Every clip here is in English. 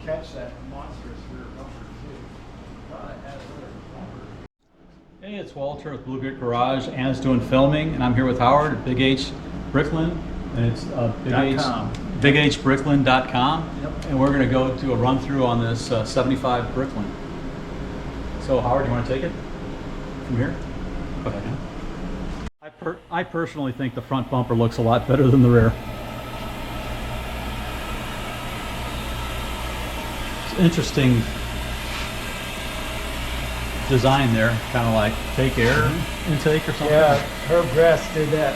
catch that monstrous rear bumper too. Thought I had another bumper. Hey, it's Walter with Blu-Grit Garage. Anna's doing filming, and I'm here with Howard at Big H Bricklin, and it's BigHBricklin.com. Yep. And we're going to go do a run through on this 75 Bricklin. So Howard, you want to take it from here? Okay. I personally think the front bumper looks a lot better than the rear. It's interesting design there, kind of like fake air intake or something. Yeah, Herb Grass did that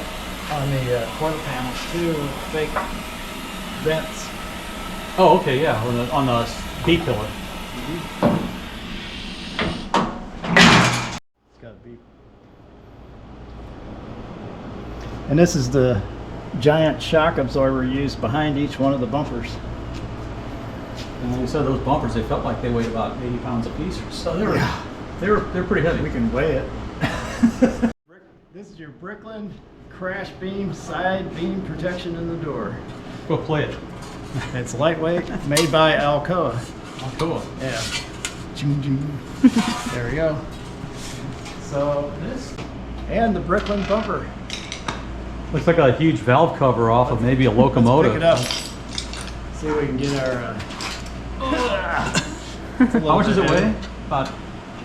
on the quarter panels too, fake vents. Oh, okay, yeah, on the B pillar. It's got a beep. And this is the giant shock absorber used behind each one of the bumpers. And like you said, those bumpers, they felt like they weighed about 80 pounds a piece or so. They're pretty heavy. We can weigh it. This is your Bricklin crash beam, side beam protection in the door. Go play it. It's lightweight, made by Alcoa. Oh, cool. Yeah. There we go. So this and the Bricklin bumper. Looks like a huge valve cover off of maybe a locomotive. Let's pick it up. See if we can get our. How much does it weigh? About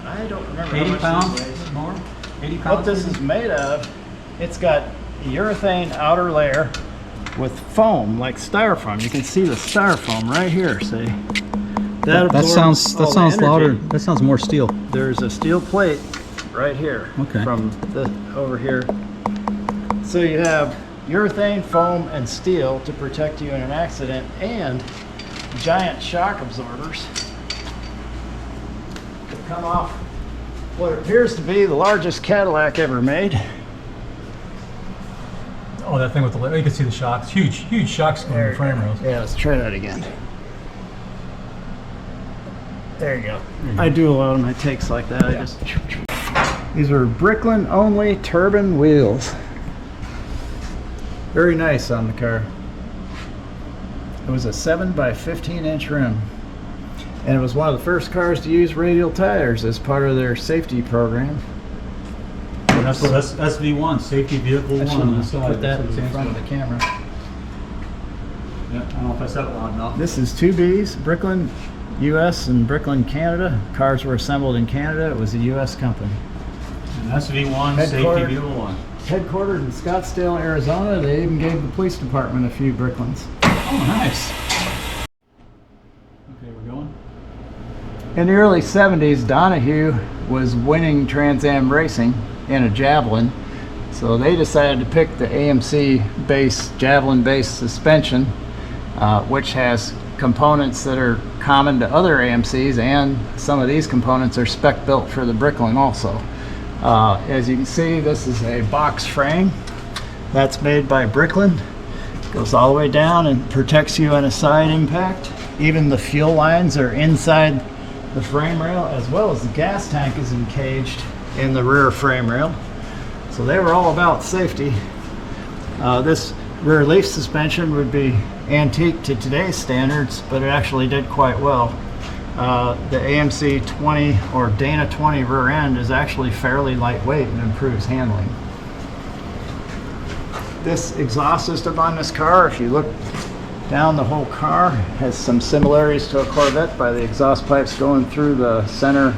I don't remember. 80 how much pounds this weighs. more? 80 pounds? What this is made of, it's got a urethane outer layer with foam, like styrofoam. You can see the styrofoam right here, see? That sounds louder. That sounds more steel. There's a steel plate right here. Okay. From the over here. So you have urethane, foam, and steel to protect you in an accident, and giant shock absorbers that come off what appears to be the largest Cadillac ever made. Oh, that thing with the you can see the shocks. Huge shocks on the frame rails. Yeah, let's try that again. There you go. I do a lot of my takes like that. Yeah. These are Bricklin only turbine wheels. Very nice on the car. It was a 7 by 15 inch rim. And it was one of the first cars to use radial tires as part of their safety program. And that's SV1, safety vehicle I one on the should side. put that in front of the camera. Yeah, I don't know if I said it loud enough. This is 2Bs, Bricklin US and Bricklin Canada. Cars were assembled in Canada. It was a US company. And SV1, safety Headquartered- vehicle one. Headquartered in Scottsdale, Arizona. They even gave the police department a few Bricklins. Oh, nice. Okay, we're going. In the early 70s, Donahue was winning Trans Am racing in a Javelin. So they decided to pick the AMC base, Javelin based suspension, which has components that are common to other AMCs, and some of these components are spec built for the Bricklin also. As you can see, this is a box frame that's made by Bricklin. Goes all the way down and protects you on a side impact. Even the fuel lines are inside the frame rail, as well as the gas tank is encaged in the rear frame rail. So they were all about safety. This rear leaf suspension would be antique to today's standards, but it actually did quite well. The AMC 20 or Dana 20 rear end is actually fairly lightweight and improves handling. This exhaust system on this car, if you look down the whole car, has some similarities to a Corvette by the exhaust pipes going through the center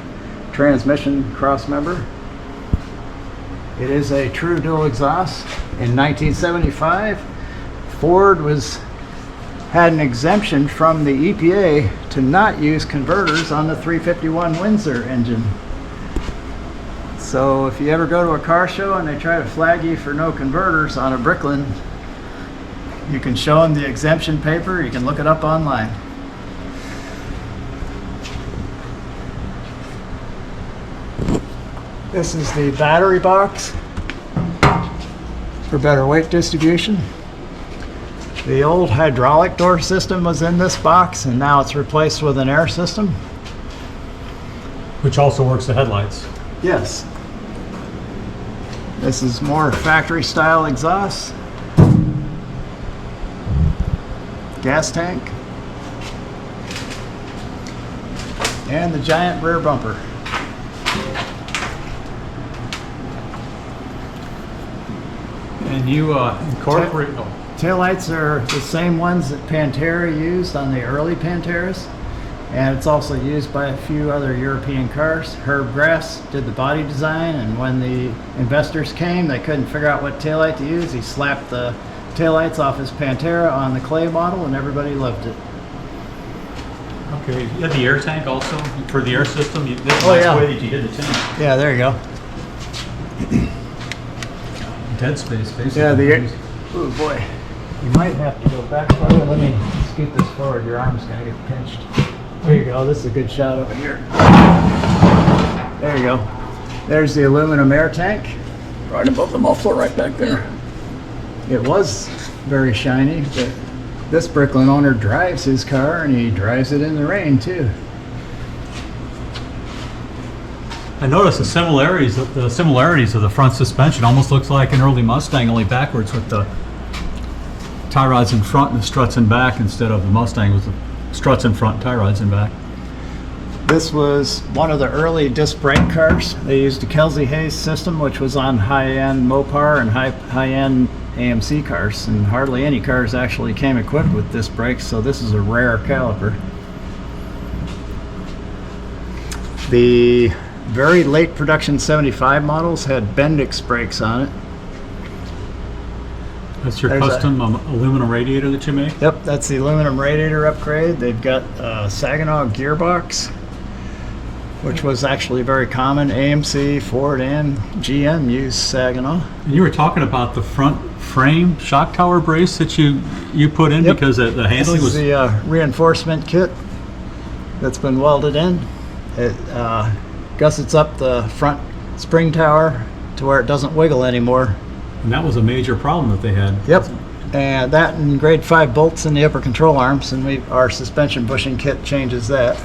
transmission crossmember. It is a true dual exhaust. In 1975, Ford had an exemption from the EPA to not use converters on the 351 Windsor engine. So if you ever go to a car show and they try to flag you for no converters on a Bricklin, you can show them the exemption paper. You can look it up online. This is the battery box for better weight distribution. The old hydraulic door system was in this box, and now it's replaced with an air system. Which also works the headlights. Yes. This is more factory style exhaust. Gas tank. and the giant rear bumper. And you incorporate. Taillights are the same ones that Pantera used on the early Panteras, and it's also used by a few other European cars. Herb Grass did the body design, and when the investors came, they couldn't figure out what taillight to use. He slapped the taillights off his Pantera on the clay model, and everybody loved it. Okay, you had the air tank also for the air system. That's a Oh, nice yeah. way that you did the tank. Yeah, there you go. Dead space, basically. Yeah, the air. Oh boy. You might have to go back further. Let me scoot this forward. Your arm's going to get pinched. There you go. This is a good shot over here. There you go. There's the aluminum air tank. Right above the muffler right back there. It was very shiny, but this Bricklin owner drives his car and he drives it in the rain too. I noticed the similarities of the front suspension. Almost looks like an early Mustang, only backwards with the tie rods in front and the struts in back, instead of the Mustang with the struts in front and tie rods in back. This was one of the early disc brake cars. They used a Kelsey Hayes system, which was on high-end Mopar and high-end AMC cars, and hardly any cars actually came equipped with disc brakes, so this is a rare caliper. The very late production 75 models had Bendix brakes on it. That's your There's custom aluminum radiator that you make? Yep, that's the aluminum radiator upgrade. They've got a Saginaw gearbox, which was actually very common. AMC, Ford, and GM used Saginaw. And you were talking about the front frame shock tower brace that you put in. Yep. Because the handling This is was... the reinforcement kit that's been welded in. It gussets up the front spring tower to where it doesn't wiggle anymore. And that was a major problem that they had. Yep. And that and grade 5 bolts in the upper control arms, and our suspension bushing kit changes that.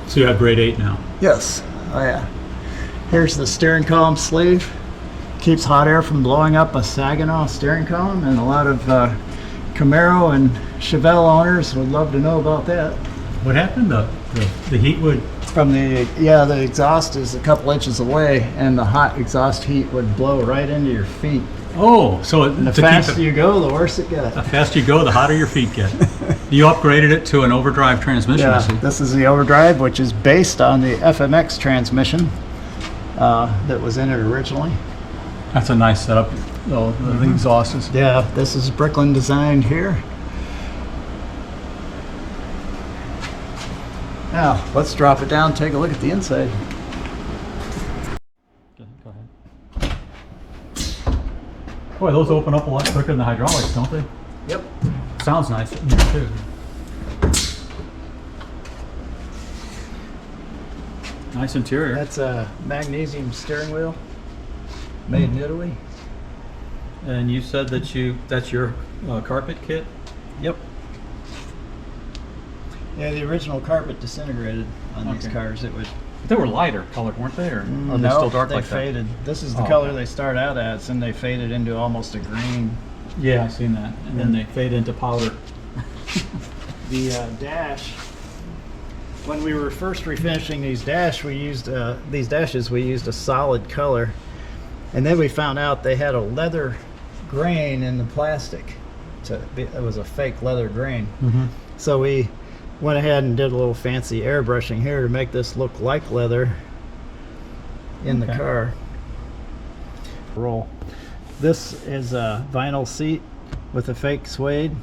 So you have grade 8 now. Yes. Oh yeah. Here's the steering column sleeve. Keeps hot air from blowing up a Saginaw steering column, and a lot of Camaro and Chevelle owners would love to know about that. What happened? The heat would... From the exhaust is a couple inches away, and the hot exhaust heat would blow right into your feet. Oh, so And the faster you go, the worse it gets. The faster you go, the hotter your feet get. You upgraded it to an overdrive transmission, I Yeah, see. this is the overdrive, which is based on the FMX transmission that was in it originally. That's a nice setup, though. The exhaust is... Yeah, this is Bricklin designed here. Now, let's drop it down and take a look at the inside. Go ahead. Boy, those open up a lot quicker than the hydraulics, don't they? Yep. Sounds nice in there, too. Nice interior. That's a magnesium steering wheel made in Italy. And you said that that's your carpet kit? Yep. Yeah, the original carpet disintegrated on these Okay. cars. It would. They were lighter colored, weren't they? Or are they No, still dark they like that? faded. This is the Oh, color okay. they start out as, and they faded into almost a green. Yeah, I've seen that. And then they fade into powder. The dash. When we were first refinishing these dashes, we used a solid color, and then we found out they had a leather grain in the plastic. It was a fake leather grain. Mm-hmm. So we went ahead and did a little fancy airbrushing here to make this look like leather in the Okay. car. Roll. This is a vinyl seat with a fake suede,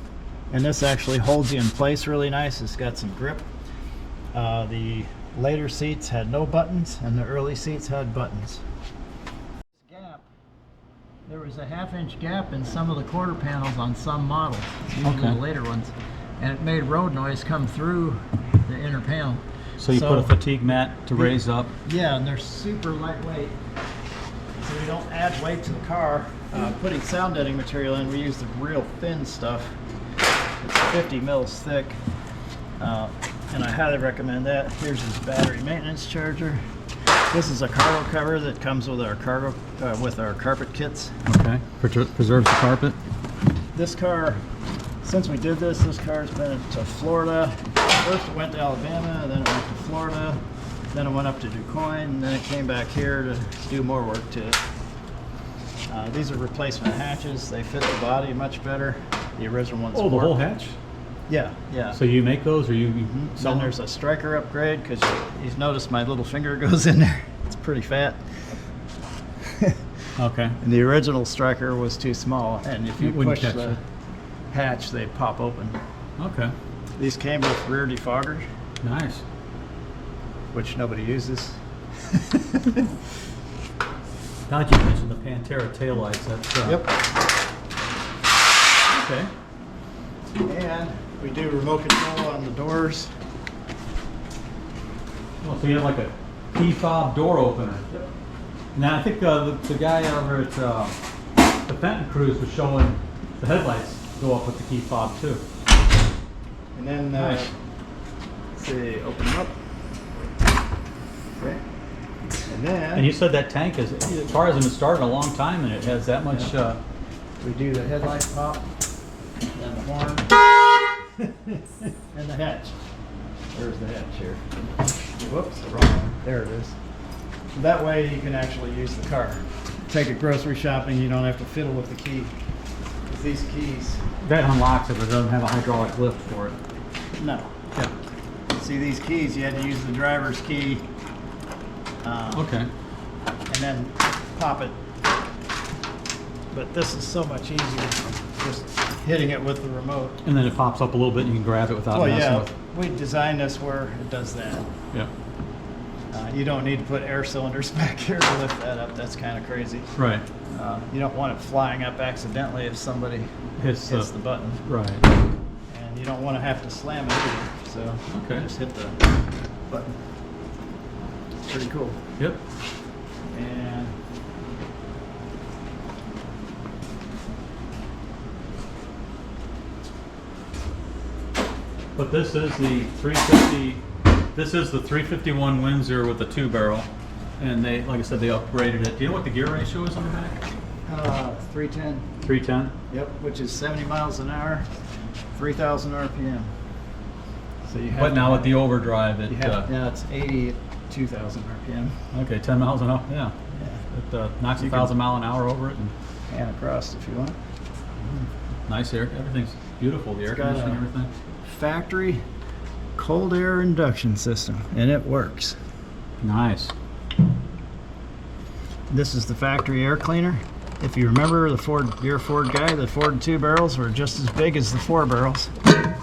and this actually holds you in place really nice. It's got some grip. The later seats had no buttons, and the early seats had buttons. Gap. There was a 1/2-inch gap in some of the quarter panels on some models, usually Okay. the later ones, and it made road noise come through the inner panel. So you put a fatigue mat to raise up. Yeah, and they're super lightweight, so we don't add weight to the car. Putting sound deadening material in, we use the real thin stuff. It's 50 mils thick, and I highly recommend that. Here's his battery maintenance charger. This is a cargo cover that comes with our carpet kits. Okay. Preserves the carpet. This car since we did this car's been to Florida. First it went to Alabama, then it went to Florida, then it went up to DuQuoin, and then it came back here to do more work to it. These are replacement hatches. They fit the body much better. The original ones. Oh, the whole hatch? Yeah, yeah. So you make those, or you sell Then them? there's a striker upgrade because you've noticed my little finger goes in there. It's pretty fat. Okay. And the original striker was too small, and if you It wouldn't push catch the it. hatch, they pop open. Okay. These came with rear defoggers, Nice. which nobody uses. Now that you mentioned the Pantera taillights, that's Yep. okay. And we do remote control on the doors. Well, so you have like a key fob door opener. Yep. Now I think the guy over at the Fenton Cruise was showing the headlights go up with the key fob too. And then, Nice. let's see, open them up. Okay. And then And you said that tank is, the car hasn't been started in a long time and it has that much, Yeah. we do the headlight pop, then the horn, and the hatch. There's the hatch here. Whoops, the wrong one. There it is. That way you can actually use the car. Take it grocery shopping, you don't have to fiddle with the key. With these keys, that unlocks it, but it doesn't have a hydraulic lift for it. no. Yeah. See these keys, you had to use the driver's key. Okay. And then pop it. But this is so much easier, just hitting it with the remote. And then it pops up a little bit and you can grab it without Well, messing yeah, with. we designed this where it does that. Yeah. You don't need to put air cylinders back here to lift that up. That's kind of crazy. Right. You don't want it flying up accidentally if somebody Hits hits the button. Right. And you don't want to have to slam it either. So Okay. just hit the button. It's pretty cool. Yep. And But this is the 350. This is the 351 Windsor with the 2-barrel, and they, like I said, they upgraded it. Do you know what the gear ratio is on the back? 310. 310. Yep, which is 70 miles an hour, 3,000 RPM. So you have But to now have- with the overdrive, it you have, yeah, it's 80 at 2,000 RPM. okay, 10 miles an hour. Yeah, Yeah. it knocks You 1,000 mile an hour over it, and And across if you want. nice air. Everything's beautiful. The air got conditioning, a- everything. Factory cold air induction system, and it works. Nice. This is the factory air cleaner. If you remember the Ford, you're a Ford guy, the Ford 2 barrels were just as big as the 4 barrels.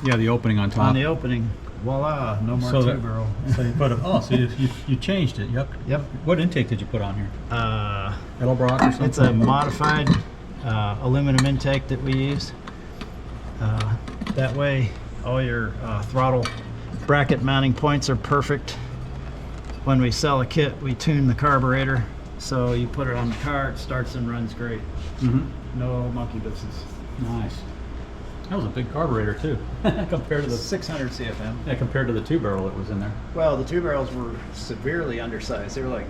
Yeah, the opening on top. On the opening, voila, no more So 2 that- barrel. So you put a, so you changed it. Yep. Yep. What intake did you put on here? Edelbrock or something? It's a modified aluminum intake that we use. That way, all your throttle bracket mounting points are perfect. When we sell a kit, we tune the carburetor, so you put it on the car, it starts and runs great. Mm-hmm. No monkey business. Nice. That was a big carburetor too, compared to the 600 CFM. yeah, compared to the 2-barrel that was in there. Well, the 2 barrels were severely undersized. They were like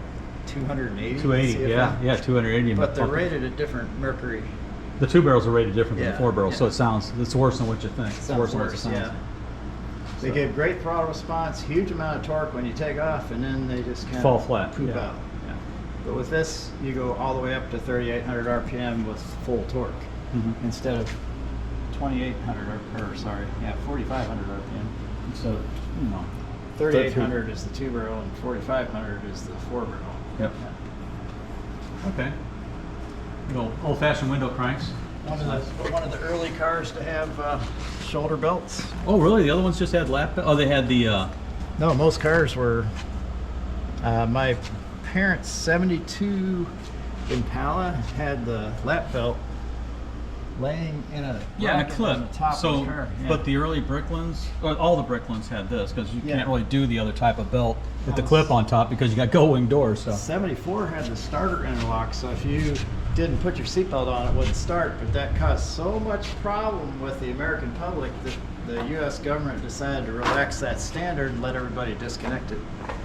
280. 280. CFM. Yeah, 280. But they're rated at different mercury. The 2-barrels are rated different than Yeah, the 4-barrels, so yeah. it sounds it's worse than what you think. It's Sounds worse than what it worse, sounds. yeah. They So- give great throttle response, huge amount of torque when you take off, and then they just kind Fall of flat, poop yeah. out. Yeah. But with this, you go all the way up to 3,800 RPM with full torque Mhm. instead of 2,800 or sorry, yeah, 4,500 RPM. So, you know. 3,800 is the 2 barrel, and 4,500 is the 4 barrel. Yep. Okay. You know, old-fashioned window cranks. One of the early cars to have shoulder belts. Oh, really? The other ones just had lap. Oh, they had the. No, most cars were. My parents' '72 Impala had the lap belt laying in a Yeah, and a bracket clip. on the top So, of the car. Yeah. but the early Bricklins, or all the Bricklins had this because you Yeah. can't really do the other type of belt with the No. clip on top because you got gull-wing doors. So. '74 had the starter interlock, so if you didn't put your seatbelt on, it wouldn't start. But that caused so much problem with the American public that the U.S. government decided to relax that standard and let everybody disconnect it.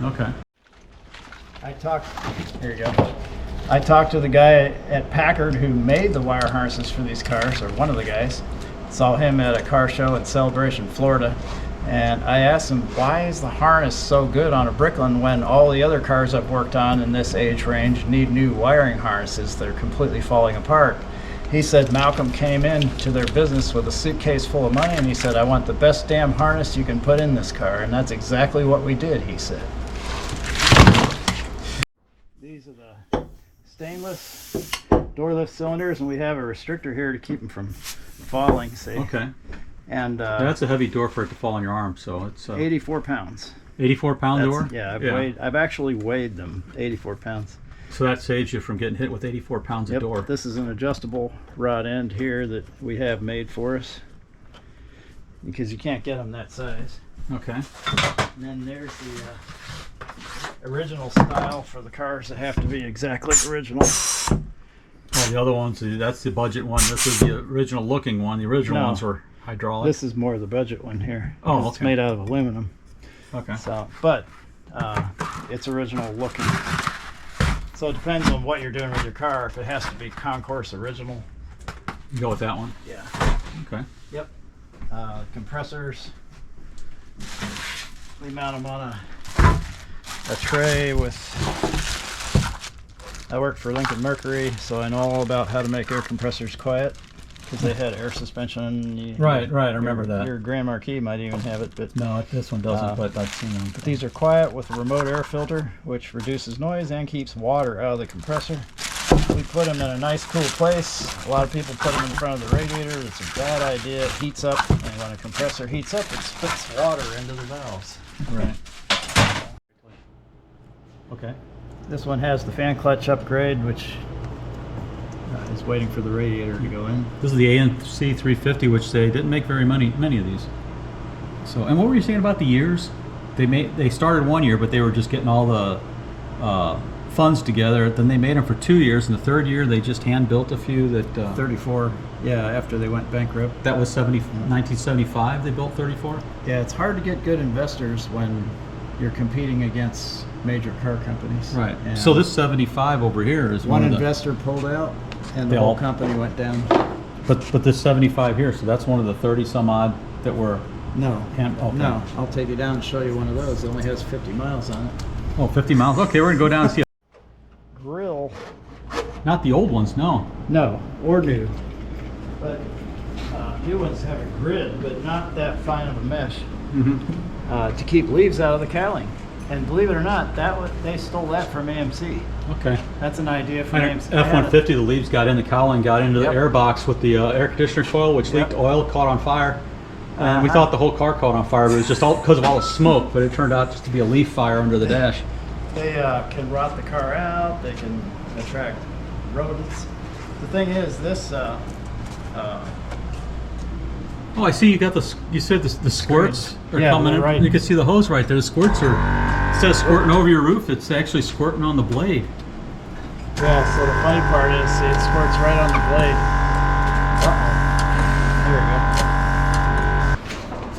Okay. Here you go. I talked to the guy at Packard who made the wire harnesses for these cars, or one of the guys, Saw him at a car show in Celebration, Florida. And I asked him, why is the harness so good on a Bricklin when all the other cars I've worked on in this age range need new wiring harnesses? They're completely falling apart. He said Malcolm came in to their business with a suitcase full of money and he said, I want the best damn harness you can put in this car. And that's exactly what we did, he said. These are the stainless door lift cylinders, and we have a restrictor here to keep them from falling, see? Okay. And Yeah, that's a heavy door for it to fall on your arm, so it's 84 pounds. 84-pound door? Yeah, I've actually weighed them, 84 pounds. So that saves you from getting hit with 84 pounds of door. This is an adjustable rod end here that we have made for us, because you can't get them that size. Okay. And then there's the original style for the cars that have to be exactly original. Well, the other ones, that's the budget one. This is the original looking one. The original ones were hydraulic. This is more the budget one here. Oh, okay. It's made out of aluminum. Okay. So, but it's original looking. So it depends on what you're doing with your car. If it has to be Concourse original, You go with that one? yeah. Okay. Yep. Compressors, we mount them on a tray with. I worked for Lincoln Mercury, so I know all about how to make air compressors quiet, because they had air suspension. Right, I remember that. Your Grand Marquis might even have it, but No, this one doesn't, but I've seen them. but these are quiet with a remote air filter, which reduces noise and keeps water out of the compressor. We put them in a nice cool place. A lot of people put them in front of the radiator. It's a bad idea. It heats up, and when a compressor heats up, it spits water into the valves. Right. Okay. This one has the fan clutch upgrade, which is waiting for the radiator to go in. This is the ANC 350, which they didn't make many of these. So, and what were you saying about the years? They started 1 year, but they were just getting all the funds together. Then they made them for 2 years, and the third year they just hand built a few that 34, yeah, after they went bankrupt. that was 1975. They built 34. Yeah, it's hard to get good investors when you're competing against major car companies. Right. And So this 75 over here is one one of the. investor pulled out, and They the whole all- company went down. But this 75 here, so that's one of the 30 some odd that were. No, Okay. no, I'll take you down and show you one of those. It only has 50 miles on it. Oh, 50 miles. Okay, we're gonna go down and see. Grill, Not the old ones, no. no, or new. But new ones have a grid, but not that fine of a mesh to keep leaves out of the cowling. And believe it or not, they stole that from AMC. Okay. That's an idea from AMC. F-150, the leaves got in the cowling, got into the Yep. air box with the air conditioner coil, which leaked oil, caught on fire. And we thought the whole car caught on fire, but it was just all because of all the smoke, but it turned out just to be a leaf fire under the dash. They can rot the car out. They can attract rodents. The thing is, this Oh, I see you got you said the squirts are Yeah, coming in. right. You can see the hose right there. The squirts are, instead of squirting over your roof, it's actually squirting on the blade. yeah. So the funny part is, see, it squirts right on the blade. There we go.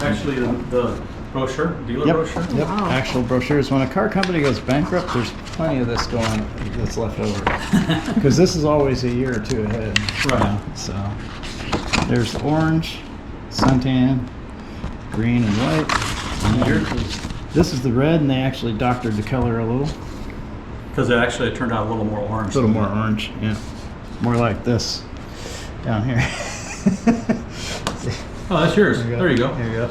Actually, the brochure, dealer brochure. Yep. Actual brochures. When a car company goes bankrupt, there's plenty of this going that's left over, because this is always a year or two ahead. Right. So there's the orange, suntan, green, and white. And this is the red, and they actually doctored the color a little. Because it turned out a little more orange. A little more orange, yeah. More like this down here. Oh, that's yours. There you go. There you go.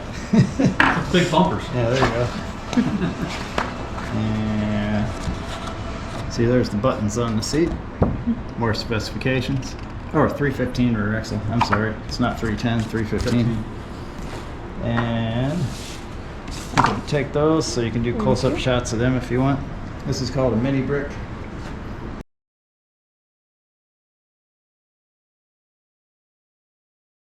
That's big bumpers. Yeah, there you go. And see, there's the buttons on the seat. More specifications. Or 315 rear axle. I'm sorry, it's not 310, 315. And you can take those so you can do close-up shots of them if you want. This is called a mini brick.